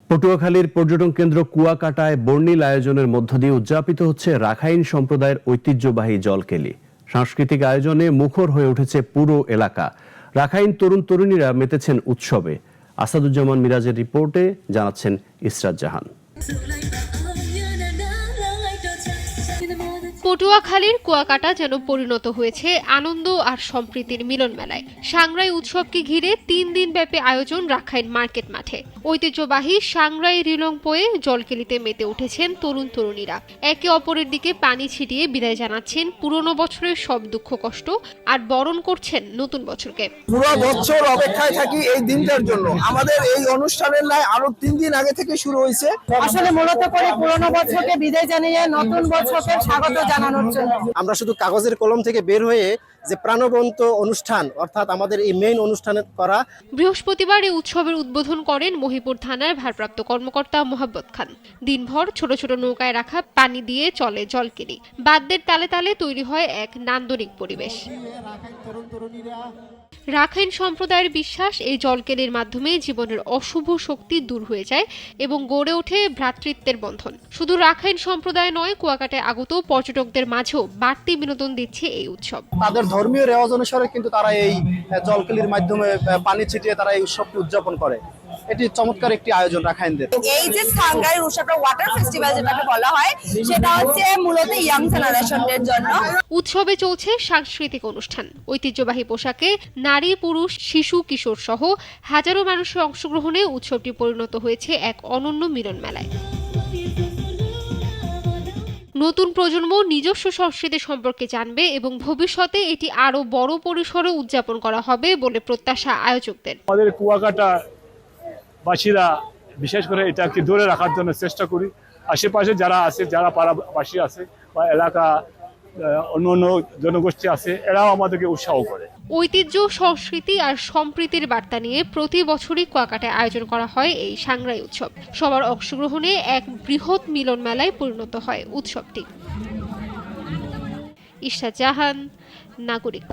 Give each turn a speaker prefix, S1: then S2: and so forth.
S1: পটুয়াখালীর পর্যটন কেন্দ্র কুয়াকাটায় বর্ণিল আয়োজনের মধ্য দিয়ে উদযাপিত হচ্ছে রাখাইন সম্প্রদায়ের ঐতিহ্যবাহী জলকেলি। সাংস্কৃতিক আয়োজনে মুখর হয়ে উঠেছে পুরো এলাকা। রাখাইন তরুণ তরুণীরা মেতেছেন উৎসবে। আসাদুজ্জামান মিরাজের রিপোর্টে জানাচ্ছেন ইসরাত জাহান।
S2: পটুয়াখালীর কুয়াকাটা যেন পরিণত হয়েছে আনন্দ আর সম্প্রীতির মিলন মেলায়। সাংরাই উৎসবকে ঘিরে 3 দিন ব্যাপী আয়োজন রাখাইন মার্কেট মাঠে। ঐতিহ্যবাহী সাংরাই রিলংপোয়ে জলকেলিতে মেতে উঠেছেন তরুণ তরুণীরা। একে অপরের দিকে পানি ছিটিয়ে বিদায় জানাচ্ছেন পুরনো বছরের সব দুঃখ কষ্ট আর বরণ করছেন নতুন বছরকে।
S3: পুরো বছর অপেক্ষায় থাকি এই দিনটার জন্য। আমাদের এই অনুষ্ঠানের লাই আরো 3 দিন আগে থেকে শুরু হয়েছে।
S4: আসলে মূলত করে পুরনো বছরকে বিদায় জানিয়ে নতুন বছরকে স্বাগত জানানোর জন্য
S5: আমরা শুধু কাগজের কলম থেকে বের হয়ে যে প্রাণবন্ত অনুষ্ঠান অর্থাৎ আমাদের এই মেইন অনুষ্ঠানে করা।
S2: বৃহস্পতিবার এই উৎসবের উদ্বোধন করেন মহিপুর থানার ভারপ্রাপ্ত কর্মকর্তা মোহাম্মদ খান। দিনভর ছোট ছোট নৌকায় রাখা পানি দিয়ে চলে জলকেলি। বাদ্যের তালে তালে তৈরি হয় এক নান্দনিক পরিবেশ। রাখাইন সম্প্রদায়ের বিশ্বাস, এই জলকেলির মাধ্যমে জীবনের অশুভ শক্তি দূর হয়ে যায় এবং গড়ে ওঠে ভ্রাতৃত্বের বন্ধন। শুধু রাখাইন সম্প্রদায় নয়, কুয়াকাটায় আগত পর্যটকদের মাঝেও বাড়তি বিনোদন দিচ্ছে এই উৎসব।
S5: তাদের ধর্মীয় রেওয়াজ অনুসারে কিন্তু তারা এই জলকেলির মাধ্যমে পানি ছিটিয়ে তারা এই উৎসবটি উদযাপন করে। এটি চমৎকার একটি আয়োজন রাখাইনদের।
S4: এই যে সাংরাই উৎসবটা ওয়াটার ফেস্টিভ্যাল যেটাকে বলা হয়, সেটা হচ্ছে মূলত ইয়াং জেনারেশনের জন্য।
S2: উৎসবে চলছে সাংস্কৃতিক অনুষ্ঠান। ঐতিহ্যবাহী পোশাকে নারী, পুরুষ, শিশু, কিশোর সহ হাজারো মানুষের অংশগ্রহণে উৎসবটি পরিণত হয়েছে এক অনন্য মিলন মেলায়। নতুন প্রজন্ম নিজস্ব সংস্কৃতি সম্পর্কে জানবে এবং ভবিষ্যতে এটি আরো বড় পরিসরে উদযাপন করা হবে বলে প্রত্যাশা আয়োজকদের।
S6: আমাদের কুয়াকাটা বাসীরা বিশেষ করে এটাকে ধরে রাখার জন্য চেষ্টা করি। আশেপাশে যারা আছে, যারা পাড়াবাসী আছে বা এলাকা অন্য জনগোষ্ঠী আছে, এরাও আমাদেরকে উৎসাহ করে।
S2: ঐতিহ্য, সংস্কৃতি আর সম্প্রীতির বার্তা নিয়ে প্রতি বছরই কুয়াকাটায় আয়োজন করা হয় এই সাংরাই উৎসব। সবার অংশগ্রহণে এক বৃহৎ মিলন মেলায় পরিণত হয় উৎসবটি। ইসরাত জাহান, নাগরিক।